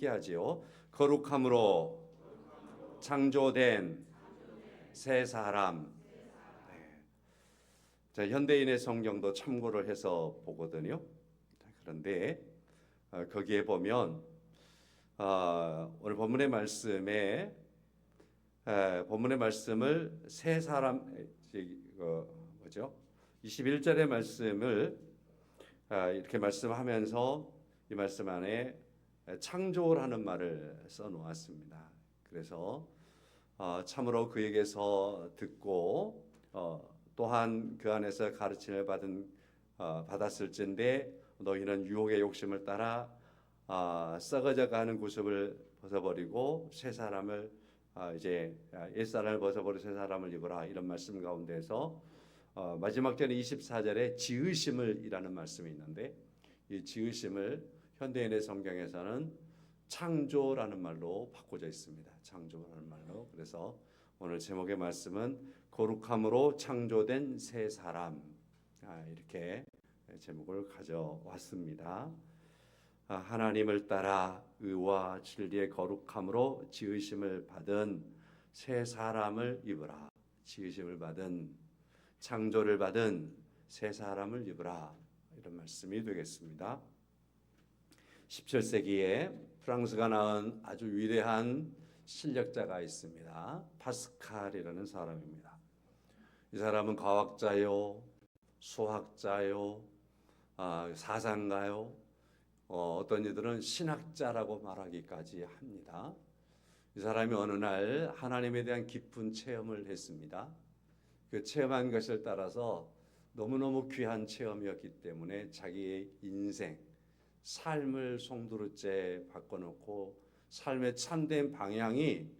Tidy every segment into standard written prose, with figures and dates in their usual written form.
함께 하지요. 거룩함으로 창조된 새 사람. 네. 자, 현대인의 성경도 참고를 해서 보거든요. 그런데 거기에 보면 오늘 본문의 말씀을 새 사람 뭐죠? 21절의 말씀을 이렇게 말씀하면서 이 말씀 안에 창조라는 말을 써 놓았습니다. 그래서 참으로 그에게서 듣고 또한 그 안에서 가르침을 받았을진데 너희는 유혹의 욕심을 따라 썩어져 가는 구습을 벗어버리고 새 사람을 이제 옛사람을 벗어버리고 새 사람을 입으라, 이런 말씀 가운데서 마지막 절에 24절에 지으심을 이라는 말씀이 있는데, 이 지으심을 현대인의 성경에서는 창조라는 말로 바꿔져 있습니다. 창조라는 말로. 그래서 오늘 제목의 말씀은 거룩함으로 창조된 새 사람, 이렇게 제목을 가져왔습니다. 하나님을 따라 의와 진리의 거룩함으로 지으심을 받은 새 사람을 입으라. 지으심을 받은, 창조를 받은 새 사람을 입으라, 이런 말씀이 되겠습니다. 17세기에 프랑스가 낳은 아주 위대한 실력자가 있습니다. 파스칼이라는 사람입니다. 이 사람은 과학자요, 수학자요, 사상가요, 어떤 이들은 신학자라고 말하기까지 합니다. 이 사람이 어느 날 하나님에 대한 깊은 체험을 했습니다. 그 체험한 것을 따라서 너무너무 귀한 체험이었기 때문에 자기의 인생, 삶을 송두리째 바꿔놓고 삶의 참된 방향이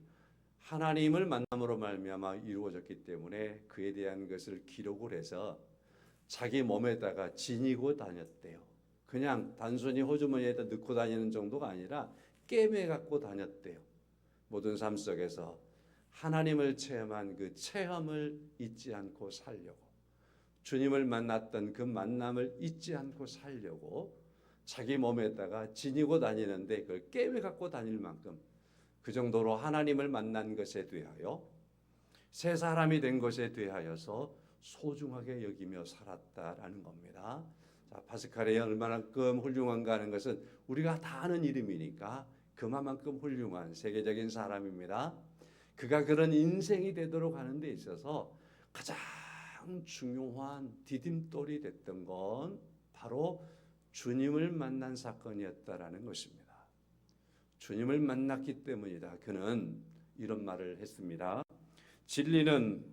하나님을 만남으로 말미암아 이루어졌기 때문에 그에 대한 것을 기록을 해서 자기 몸에다가 지니고 다녔대요. 그냥 단순히 호주머니에다 넣고 다니는 정도가 아니라 꿰매 갖고 다녔대요. 모든 삶 속에서 하나님을 체험한 그 체험을 잊지 않고 살려고, 주님을 만났던 그 만남을 잊지 않고 살려고 자기 몸에다가 지니고 다니는데 그걸 꿰매 갖고 다닐 만큼 그 정도로 하나님을 만난 것에 대하여, 새 사람이 된 것에 대하여서 소중하게 여기며 살았다라는 겁니다. 자, 파스칼이 얼마나큼 훌륭한가 하는 것은 우리가 다 아는 이름이니까 그만큼 훌륭한 세계적인 사람입니다. 그가 그런 인생이 되도록 하는 데 있어서 가장 중요한 디딤돌이 됐던 건 바로 주님을 만난 사건이었다라는 것입니다. 주님을 만났기 때문이다. 그는 이런 말을 했습니다. 진리는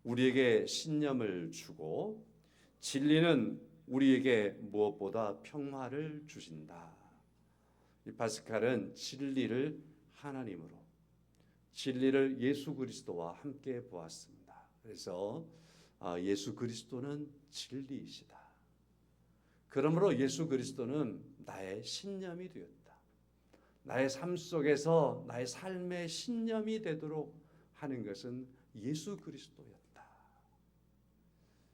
우리에게 신념을 주고 진리는 우리에게 무엇보다 평화를 주신다. 이 파스칼은 진리를 하나님으로, 진리를 예수 그리스도와 함께 보았습니다. 그래서 예수 그리스도는 진리이시다. 그러므로 예수 그리스도는 나의 신념이 되었다. 나의 삶 속에서 나의 삶의 신념이 되도록 하는 것은 예수 그리스도였다.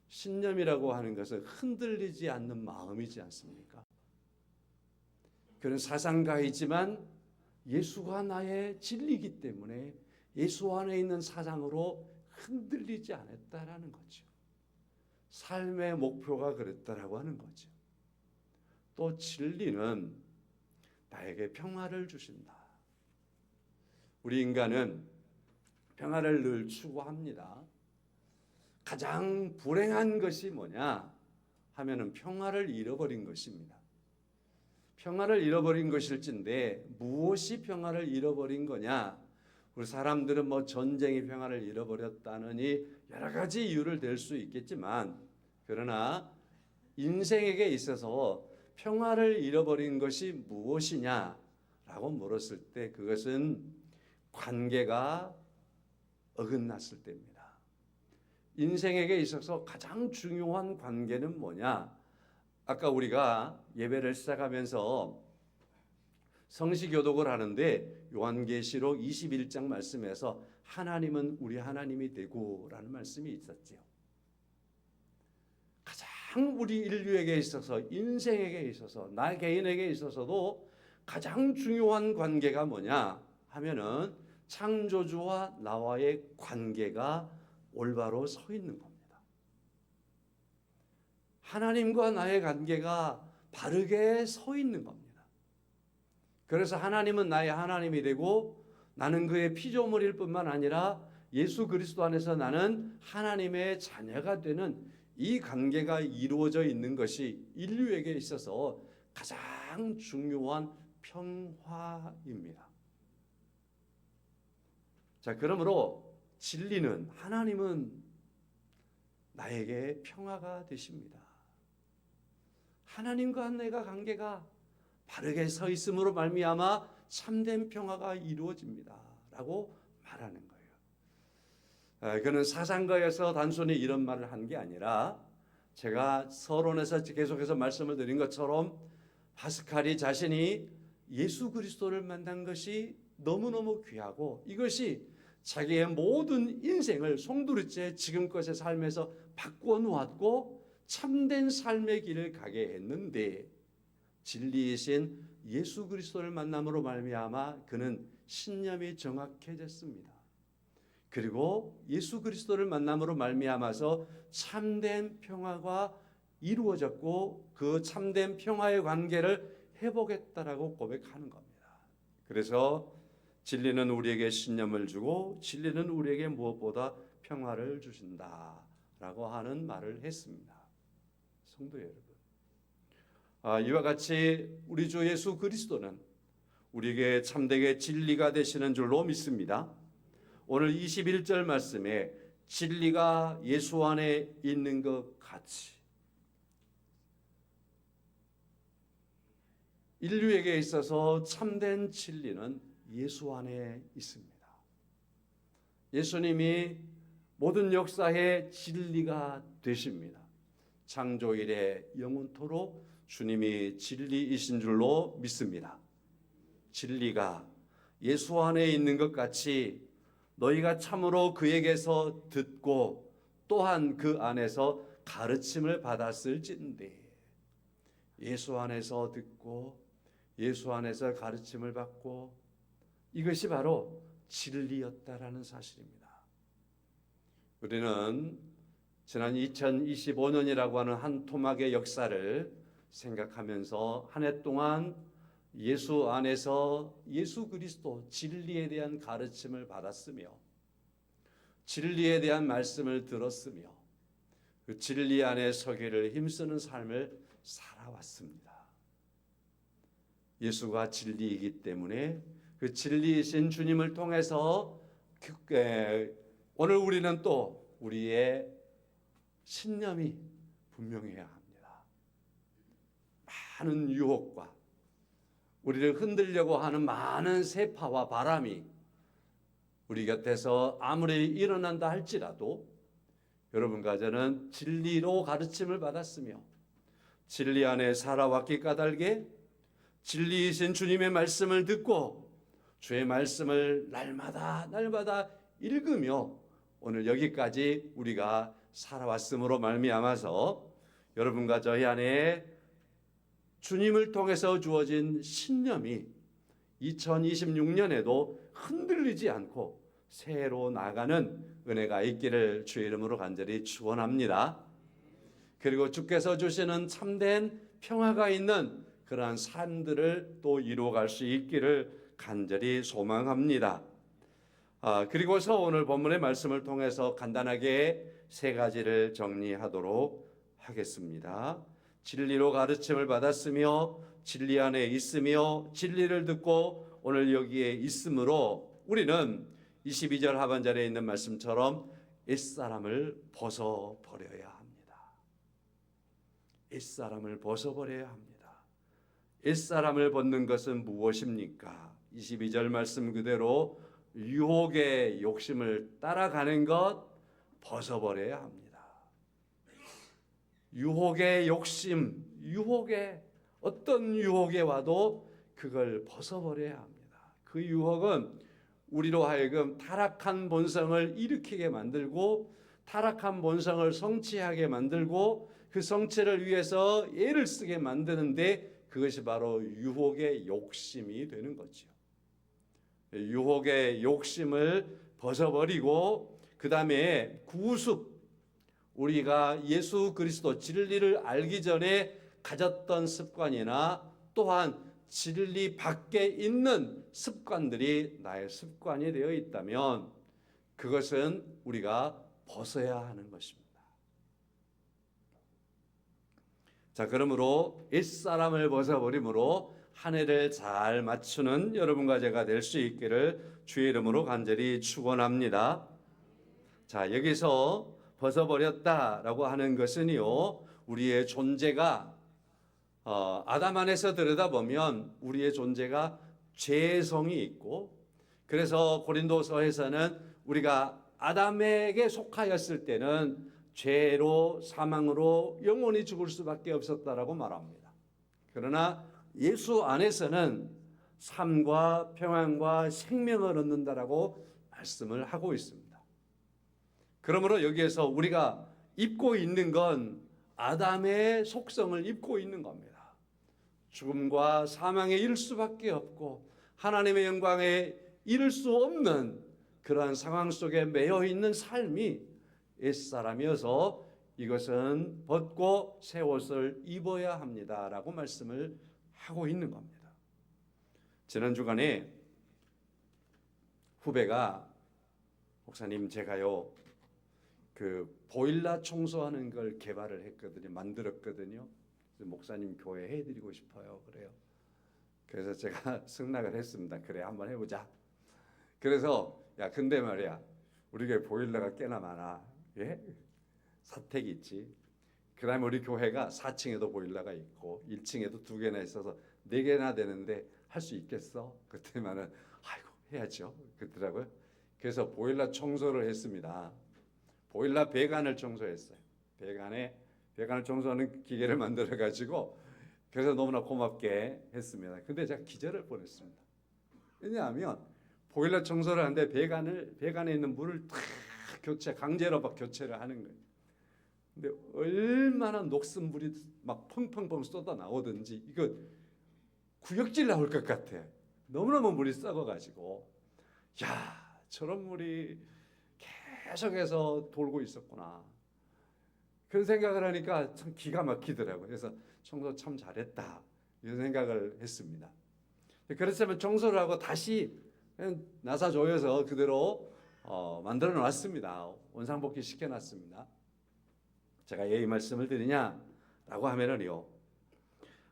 신념이라고 하는 것은 흔들리지 않는 마음이지 않습니까? 그는 사상가이지만 예수가 나의 진리이기 때문에 예수 안에 있는 사상으로 흔들리지 않았다라는 거죠. 삶의 목표가 그랬다라고 하는 거죠. 또 진리는 나에게 평화를 주신다. 우리 인간은 평화를 늘 추구합니다. 가장 불행한 것이 뭐냐 하면은 평화를 잃어버린 것입니다. 평화를 잃어버린 것일진데 무엇이 평화를 잃어버린 거냐? 우리 사람들은 뭐 전쟁이 평화를 잃어버렸다느니 여러 가지 이유를 댈 수 있겠지만, 그러나 인생에게 있어서 평화를 잃어버린 것이 무엇이냐라고 물었을 때 그것은 관계가 어긋났을 때입니다. 인생에게 있어서 가장 중요한 관계는 뭐냐? 아까 우리가 예배를 시작하면서 성시교독을 하는데 요한계시록 21장 말씀에서 하나님은 우리 하나님이 되고 라는 말씀이 있었죠. 가장 우리 인류에게 있어서, 인생에게 있어서, 나 개인에게 있어서도 가장 중요한 관계가 뭐냐 하면은 창조주와 나와의 관계가 올바로 서 있는 겁니다. 하나님과 나의 관계가 바르게 서 있는 겁니다. 그래서 하나님은 나의 하나님이 되고 나는 그의 피조물일 뿐만 아니라 예수 그리스도 안에서 나는 하나님의 자녀가 되는 이 관계가 이루어져 있는 것이 인류에게 있어서 가장 중요한 평화입니다. 자, 그러므로 진리는 하나님은 나에게 평화가 되십니다. 하나님과 내가 관계가 바르게 서 있음으로 말미암아 참된 평화가 이루어집니다 라고 말하는 거예요. 그는 사상가에서 단순히 이런 말을 한 게 아니라 제가 서론에서 계속해서 말씀을 드린 것처럼 파스칼이 자신이 예수 그리스도를 만난 것이 너무너무 귀하고 이것이 자기의 모든 인생을 송두리째 지금껏의 삶에서 바꾸어 놓았고 참된 삶의 길을 가게 했는데 진리이신 예수 그리스도를 만남으로 말미암아 그는 신념이 정확해졌습니다. 그리고 예수 그리스도를 만남으로 말미암아서 참된 평화가 이루어졌고 그 참된 평화의 관계를 회복했다라고 고백하는 겁니다. 그래서 진리는 우리에게 신념을 주고 진리는 우리에게 무엇보다 평화를 주신다라고 하는 말을 했습니다. 성도 여러분, 이와 같이 우리 주 예수 그리스도는 우리에게 참되게 진리가 되시는 줄로 믿습니다. 오늘 21절 말씀에 진리가 예수 안에 있는 것 같이 인류에게 있어서 참된 진리는 예수 안에 있습니다. 예수님이 모든 역사의 진리가 되십니다. 창조 이래 영원토록 주님이 진리이신 줄로 믿습니다. 진리가 예수 안에 있는 것 같이 너희가 참으로 그에게서 듣고 또한 그 안에서 가르침을 받았을진데 예수 안에서 듣고 예수 안에서 가르침을 받고 이것이 바로 진리였다라는 사실입니다. 우리는 지난 2025년이라고 하는 한 토막의 역사를 생각하면서 한 해 동안 예수 안에서 예수 그리스도 진리에 대한 가르침을 받았으며 진리에 대한 말씀을 들었으며 그 진리 안에 서기를 힘쓰는 삶을 살아왔습니다. 예수가 진리이기 때문에 그 진리이신 주님을 통해서 오늘 우리는 또 우리의 신념이 분명해야 합니다. 많은 유혹과 우리를 흔들려고 하는 많은 세파와 바람이 우리 곁에서 아무리 일어난다 할지라도 여러분과 저는 진리로 가르침을 받았으며 진리 안에 살아왔기 까닭에 진리이신 주님의 말씀을 듣고 주의 말씀을 날마다 읽으며 오늘 여기까지 우리가 살아왔음으로 말미암아서 여러분과 저희 안에 주님을 통해서 주어진 신념이 2026년에도 흔들리지 않고 새로 나가는 은혜가 있기를 주의 이름으로 간절히 축원합니다. 그리고 주께서 주시는 참된 평화가 있는 그러한 삶들을 또 이루어갈 수 있기를 간절히 소망합니다. 그리고서 오늘 본문의 말씀을 통해서 간단하게 세 가지를 정리하도록 하겠습니다. 진리로 가르침을 받았으며 진리 안에 있으며 진리를 듣고 오늘 여기에 있으므로 우리는 22절 하반절에 있는 말씀처럼 옛사람을 벗어버려야 합니다. 옛사람을 벗어버려야 합니다. 옛사람을 벗는 것은 무엇입니까? 22절 말씀 그대로 유혹의 욕심을 따라가는 것 벗어버려야 합니다. 유혹의 욕심, 어떤 유혹에 와도 그걸 벗어버려야 합니다. 그 유혹은 우리로 하여금 타락한 본성을 일으키게 만들고 타락한 본성을 성취하게 만들고 그 성취를 위해서 애를 쓰게 만드는데 그것이 바로 유혹의 욕심이 되는 거지요. 유혹의 욕심을 벗어버리고 그 다음에 구습, 우리가 예수 그리스도 진리를 알기 전에 가졌던 습관이나 또한 진리 밖에 있는 습관들이 나의 습관이 되어 있다면 그것은 우리가 벗어야 하는 것입니다. 자, 그러므로 옛사람을 벗어버림으로 한 해를 잘 맞추는 여러분과 제가 될 수 있기를 주의 이름으로 간절히 축원합니다. 자, 여기서 벗어버렸다라고 하는 것은요, 우리의 존재가 아담 안에서 들여다보면 우리의 존재가 죄성이 있고, 그래서 고린도서에서는 우리가 아담에게 속하였을 때는 죄로 사망으로 영원히 죽을 수밖에 없었다라고 말합니다. 그러나 예수 안에서는 삶과 평안과 생명을 얻는다라고 말씀을 하고 있습니다. 그러므로 여기에서 우리가 입고 있는 건 아담의 속성을 입고 있는 겁니다. 죽음과 사망에 이를 수밖에 없고 하나님의 영광에 이를 수 없는 그러한 상황 속에 매여 있는 삶이 옛사람이어서 이것은 벗고 새 옷을 입어야 합니다라고 말씀을 하고 있는 겁니다. 지난 주간에 후배가 목사님 제가요 그 보일러 청소하는 걸 개발을 했거든요. 만들었거든요. 목사님 교회 해드리고 싶어요. 그래요. 그래서 제가 승낙을 했습니다. 그래 한번 해보자. 그래서 야 근데 말이야 우리 교회 보일러가 꽤나 많아. 예? 사택이 있지. 그 다음에 우리 교회가 4층에도 보일러가 있고 1층에도 2개나 있어서 4개나 되는데 할 수 있겠어? 그때만은 아이고 해야죠. 그러더라고요. 그래서 보일러 청소를 했습니다. 보일러 배관을 청소했어요. 배관을 청소하는 기계를 만들어 가지고 그래서 너무나 고맙게 했습니다. 근데 제가 기절을 뻔했습니다. 왜냐하면 보일러 청소를 하는데 배관에 있는 물을 탁 강제로 교체를 하는 거예요. 근데 얼마나 녹슨 물이 막 펑펑펑 쏟아 나오든지 이거 구역질 나올 것 같아. 너무너무 물이 썩어가지고 야 저런 물이 계속해서 돌고 있었구나. 그런 생각을 하니까 참 기가 막히더라고요. 그래서 청소 참 잘했다 이런 생각을 했습니다. 그렇다면 청소를 하고 다시 그냥 나사 조여서 그대로 만들어 놨습니다. 원상복귀 시켜놨습니다. 제가 왜 이 말씀을 드리냐라고 하면은요,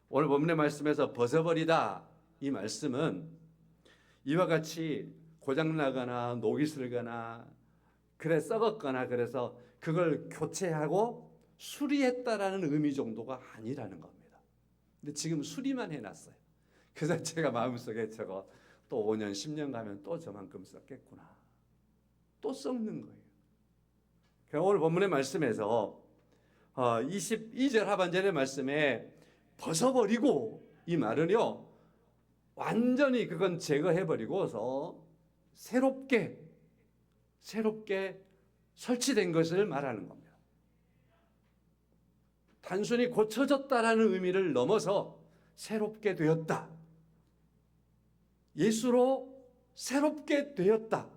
오늘 본문의 말씀에서 벗어버리다 이 말씀은 이와 같이 고장나거나 녹이 슬거나 그래 썩었거나 그래서 그걸 교체하고 수리했다라는 의미 정도가 아니라는 겁니다. 근데 지금 수리만 해놨어요. 그래서 제가 마음속에 저거 또 5년 10년 가면 또 저만큼 썩겠구나. 또 썩는 거예요. 오늘 본문의 말씀에서 22절 하반절의 말씀에 벗어버리고 이 말은요 완전히 그건 제거해버리고서 새롭게 설치된 것을 말하는 겁니다. 단순히 고쳐졌다라는 의미를 넘어서 새롭게 되었다. 예수로 새롭게 되었다.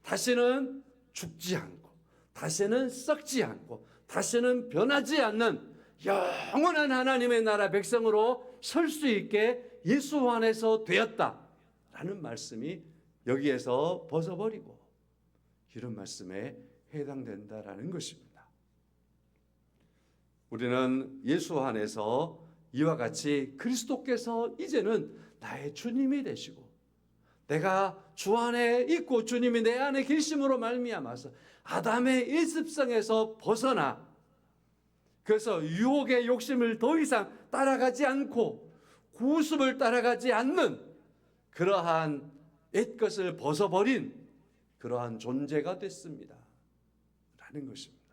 다시는 죽지 않고 다시는 썩지 않고 다시는 변하지 않는 영원한 하나님의 나라 백성으로 설 수 있게 예수 안에서 되었다라는 말씀이 여기에서 벗어버리고 이런 말씀에 해당된다라는 것입니다. 우리는 예수 안에서 이와 같이 그리스도께서 이제는 나의 주님이 되시고 내가 주 안에 있고 주님이 내 안에 계심으로 말미암아서 아담의 일습성에서 벗어나 그래서 유혹의 욕심을 더 이상 따라가지 않고 구습을 따라가지 않는 그러한 옛것을 벗어버린 그러한 존재가 됐습니다. 라는 것입니다.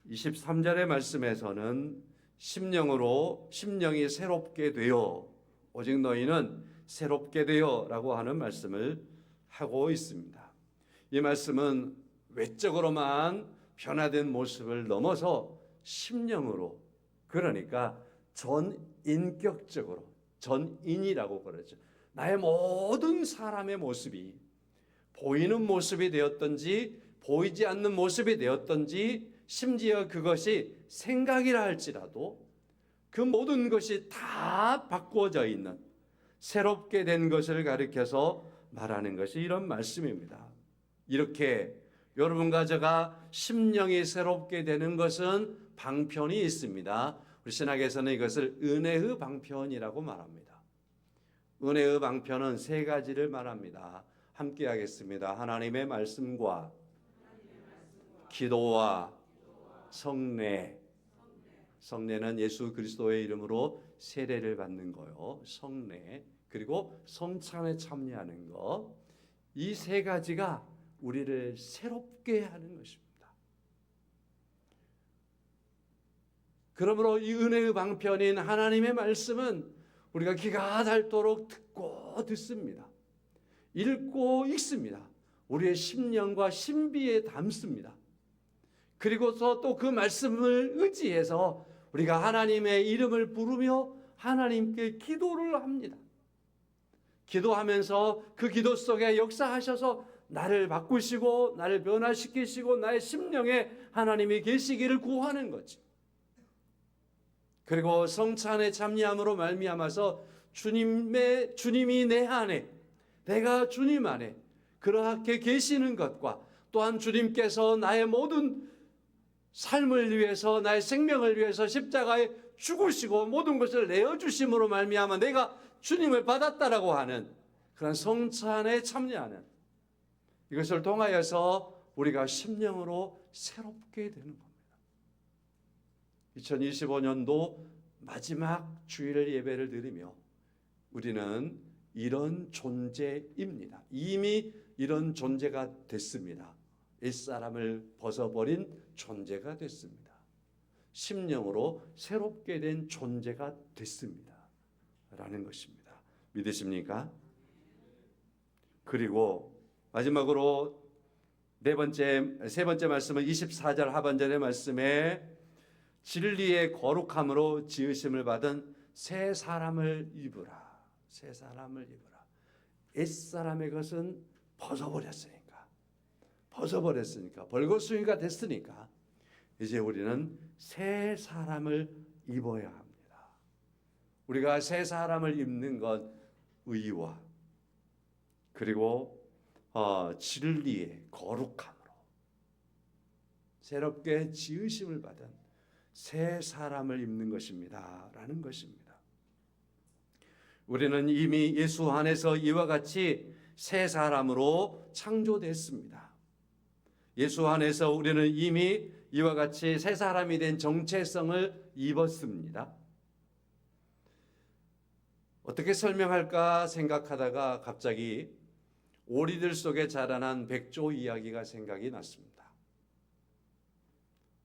23절의 말씀에서는 심령이 새롭게 되어 오직 너희는 새롭게 되어 라고 하는 말씀을 하고 있습니다. 이 말씀은 외적으로만 변화된 모습을 넘어서 심령으로 그러니까 전인격적으로, 전인이라고 그러죠. 나의 모든 사람의 모습이 보이는 모습이 되었든지 보이지 않는 모습이 되었든지 심지어 그것이 생각이라 할지라도 그 모든 것이 다 바꾸어져 있는 새롭게 된 것을 가리켜서 말하는 것이 이런 말씀입니다. 이렇게 여러분과 제가 심령이 새롭게 되는 것은 방편이 있습니다. 우리 신학에서는 이것을 은혜의 방편이라고 말합니다. 은혜의 방편은 세 가지를 말합니다. 함께 하겠습니다. 하나님의 말씀과 기도와 성례. 성례는 예수 그리스도의 이름으로 세례를 받는 거요. 성례. 그리고 성찬에 참여하는 거. 이 세 가지가 우리를 새롭게 하는 것입니다. 그러므로 이 은혜의 방편인 하나님의 말씀은 우리가 기가 닳도록 듣고 듣습니다. 읽고 읽습니다. 우리의 심령과 신비에 담습니다. 그리고서 또 그 말씀을 의지해서 우리가 하나님의 이름을 부르며 하나님께 기도를 합니다. 기도하면서 그 기도 속에 역사하셔서 나를 바꾸시고 나를 변화시키시고 나의 심령에 하나님이 계시기를 구하는 거지. 그리고 성찬에 참여함으로 말미암아서 주님이 내 안에, 내가 주님 안에 그렇게 계시는 것과 또한 주님께서 나의 모든 삶을 위해서 나의 생명을 위해서 십자가에 죽으시고 모든 것을 내어주심으로 말미암아 내가 주님을 받았다라고 하는 그런 성찬에 참여하는 이것을 통하여서 우리가 심령으로 새롭게 되는 겁니다. 2025년도 마지막 주일 예배를 드리며 우리는 이런 존재입니다. 이미 이런 존재가 됐습니다. 옛사람을 벗어버린 존재가 됐습니다. 심령으로 새롭게 된 존재가 됐습니다. 라는 것입니다. 믿으십니까? 그리고 마지막으로 세 번째 말씀은 24절 하반절의 말씀에 진리의 거룩함으로 지으심을 받은 새 사람을 입으라. 새 사람을 입으라. 옛사람의 것은 벗어버렸으니까 벌거숭이가 됐으니까 이제 우리는 새 사람을 입어야 합니다. 우리가 새 사람을 입는 건 의와 그리고 진리의 거룩함으로 새롭게 지으심을 받은 새 사람을 입는 것입니다. 라는 것입니다. 우리는 이미 예수 안에서 이와 같이 새 사람으로 창조됐습니다. 예수 안에서 우리는 이미 이와 같이 새 사람이 된 정체성을 입었습니다. 어떻게 설명할까 생각하다가 갑자기 오리들 속에 자라난 백조 이야기가 생각이 났습니다.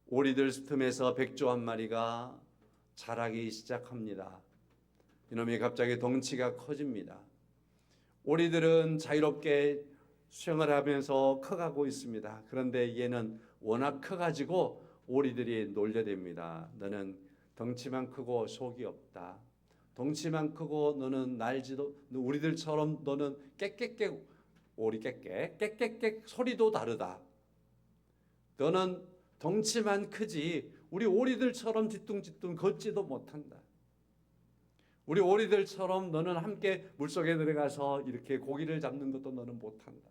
오리들 틈에서 백조 한 마리가 자라기 시작합니다. 이놈이 갑자기 덩치가 커집니다. 오리들은 자유롭게 수영을 하면서 커가고 있습니다. 그런데 얘는 워낙 커가지고 오리들이 놀려댑니다. 너는 덩치만 크고 속이 없다. 덩치만 크고 너는 날지도 우리들처럼 너는 깨깨깨 오리 깨깨 소리도 다르다. 너는 덩치만 크지 우리 오리들처럼 뒤뚱뒤뚱 걷지도 못한다. 우리 오리들처럼 너는 함께 물속에 들어가서 이렇게 고기를 잡는 것도 너는 못한다.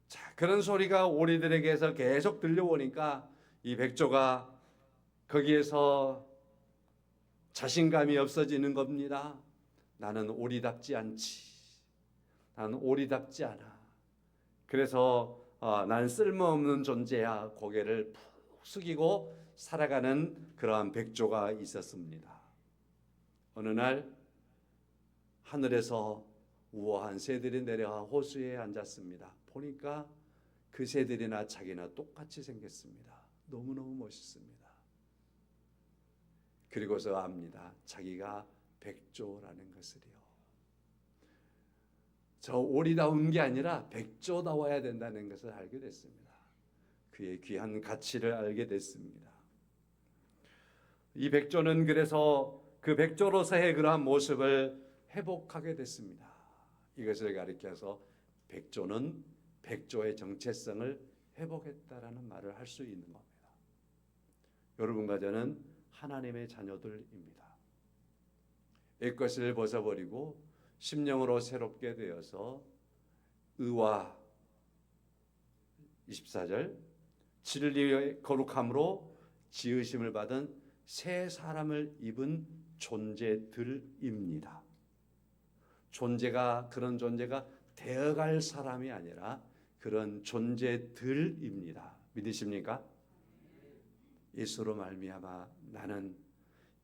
자, 그런 소리가 오리들에게서 계속 들려오니까 이 백조가 거기에서 자신감이 없어지는 겁니다. 나는 오리답지 않지. 나는 오리답지 않아. 그래서 난 쓸모없는 존재야. 고개를 푹 숙이고 살아가는 그러한 백조가 있었습니다. 어느 날 하늘에서 우아한 새들이 내려와 호수에 앉았습니다. 보니까 그 새들이나 자기나 똑같이 생겼습니다. 너무너무 멋있습니다. 그리고서 압니다. 자기가 백조라는 것을요. 저 오리다운 게 아니라 백조다워야 된다는 것을 알게 됐습니다. 그의 귀한 가치를 알게 됐습니다. 이 백조는 그래서 그 백조로서의 그러한 모습을 회복하게 됐습니다. 이것을 가리켜서 백조는 백조의 정체성을 회복했다라는 말을 할 수 있는 겁니다. 여러분과 저는 하나님의 자녀들입니다. 옛것을 벗어버리고 심령으로 새롭게 되어서 의와 24절 진리의 거룩함으로 지으심을 받은 새 사람을 입은 존재들입니다. 존재가 그런 존재가 되어갈 사람이 아니라 그런 존재들입니다. 믿으십니까? 예수로 말미암아 나는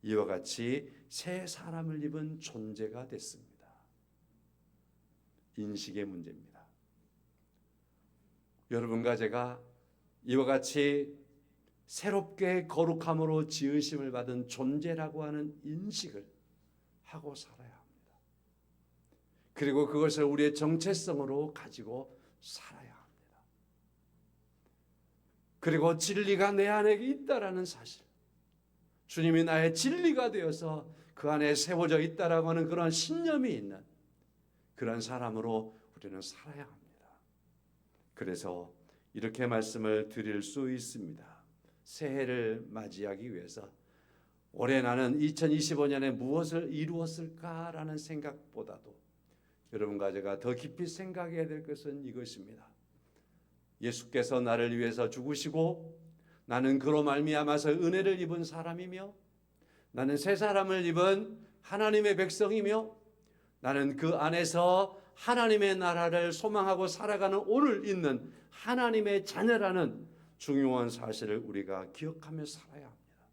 이와 같이 새 사람을 입은 존재가 됐습니다. 인식의 문제입니다. 여러분과 제가 이와 같이 새롭게 거룩함으로 지으심을 받은 존재라고 하는 인식을 하고 살아야 합니다. 그리고 그것을 우리의 정체성으로 가지고 살아야 합니다. 그리고 진리가 내 안에 있다라는 사실, 주님이 나의 진리가 되어서 그 안에 세워져 있다라고 하는 그런 신념이 있는 그런 사람으로 우리는 살아야 합니다. 그래서 이렇게 말씀을 드릴 수 있습니다. 새해를 맞이하기 위해서 올해 나는 2025년에 무엇을 이루었을까라는 생각보다도 여러분과 제가 더 깊이 생각해야 될 것은 이것입니다. 예수께서 나를 위해서 죽으시고 나는 그로 말미암아서 은혜를 입은 사람이며 나는 새 사람을 입은 하나님의 백성이며 나는 그 안에서 하나님의 나라를 소망하고 살아가는 오늘 있는 하나님의 자녀라는 중요한 사실을 우리가 기억하며 살아야 합니다.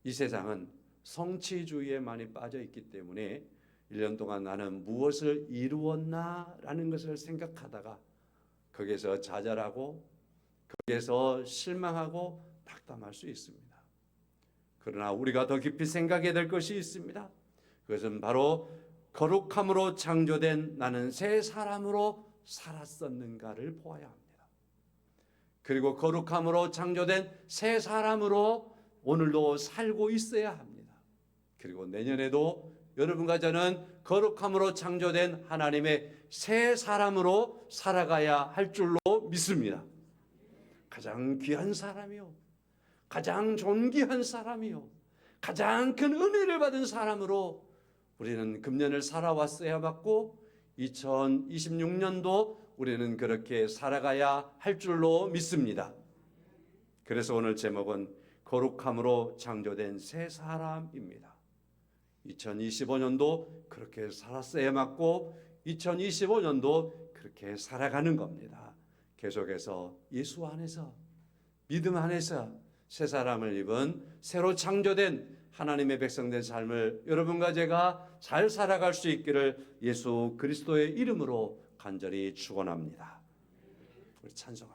이 세상은 성취주의에 많이 빠져 있기 때문에 1년 동안 나는 무엇을 이루었나라는 것을 생각하다가 거기에서 좌절하고 거기에서 실망하고 낙담할 수 있습니다. 그러나 우리가 더 깊이 생각해야 될 것이 있습니다. 그것은 바로 거룩함으로 창조된 나는 새 사람으로 살았었는가를 보아야 합니다. 그리고 거룩함으로 창조된 새 사람으로 오늘도 살고 있어야 합니다. 그리고 내년에도 여러분과 저는 거룩함으로 창조된 하나님의 새 사람으로 살아가야 할 줄로 믿습니다. 가장 귀한 사람이요, 가장 존귀한 사람이요, 가장 큰 은혜를 받은 사람으로 우리는 금년을 살아왔어야 맞고 2026년도 우리는 그렇게 살아가야 할 줄로 믿습니다. 그래서 오늘 제목은 거룩함으로 창조된 새 사람입니다. 2025년도 그렇게 살았어야 맞고 2025년도 그렇게 살아가는 겁니다. 계속해서 예수 안에서, 믿음 안에서 새 사람을 입은 새로 창조된 하나님의 백성된 삶을 여러분과 제가 잘 살아갈 수 있기를 예수 그리스도의 이름으로 간절히 축원합니다. 우리 찬송하겠습니다.